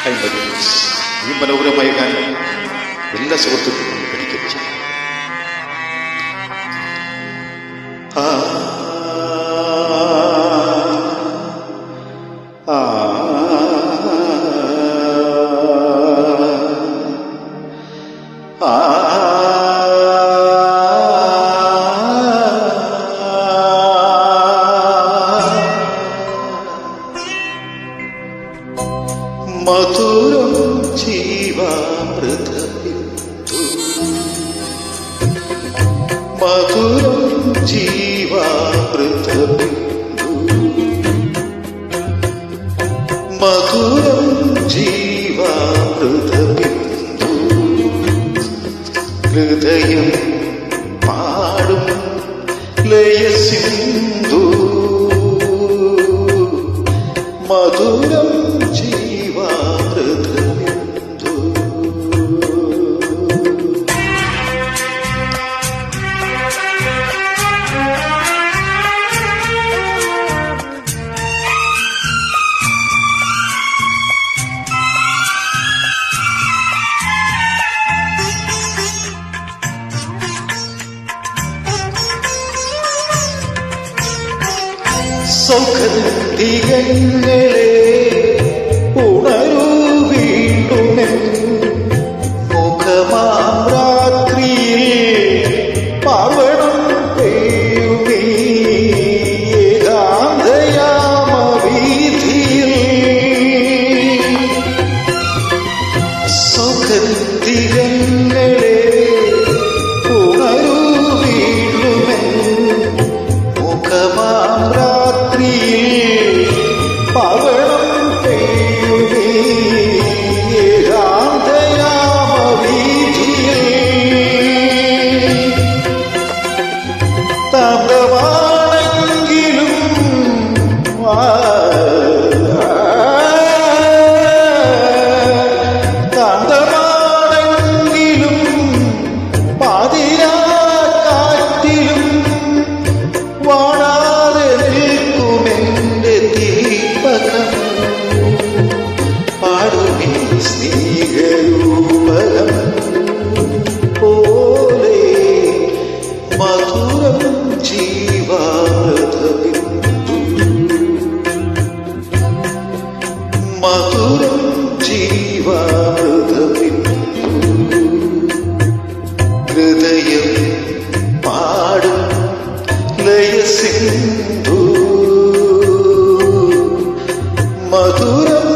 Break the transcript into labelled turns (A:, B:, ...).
A: ഈ മനോഹരമായ ഗാനം എല്ലാ സുഹൃത്തുക്കളും പഠിക്കും. മധുരം ജീവാമൃതബിന്ദു, മധുരം ജീവാമൃതബിന്ദു, മധുരം ജീവാമൃതബിന്ദു, ഹൃദയം പാടും ലയസിന്ധു, മധുരം ജീവാമൃതബിന്ദു. സൗഖ്യദിഗങ്ങളെ ഉണരൂ വീണ്ടുമെൻ മുഖമാം രാത്രിയിൽ പാവണം പെയ്യുമീ ഏകാന്തയാമവീഥിയിൽ. സൗഖ്യദിഗങ്ങളെ ഉണരൂ വീണ്ടുമെൻ മുഖമാം രാത്രിയിൽ പാവണം പെയ്യുമീ ഏകാന്തയാമവീഥിയിൽ. താണ്ഡവാണെങ്കിലും താണ്ഡവാണെങ്കിലും പാതിരാക്കാറ്റിലും വാടാതെ നിൽക്കുമെന്റെ ദീപകം പാടുമീ സ്നേഹരൂപകം പോലെ. മധുരം ജീവാമൃതബിന്ദു, മധുരം ജീവാമൃതബിന്ദു, ഹൃദയം പാടും ലയസിന്ധു, മധുരം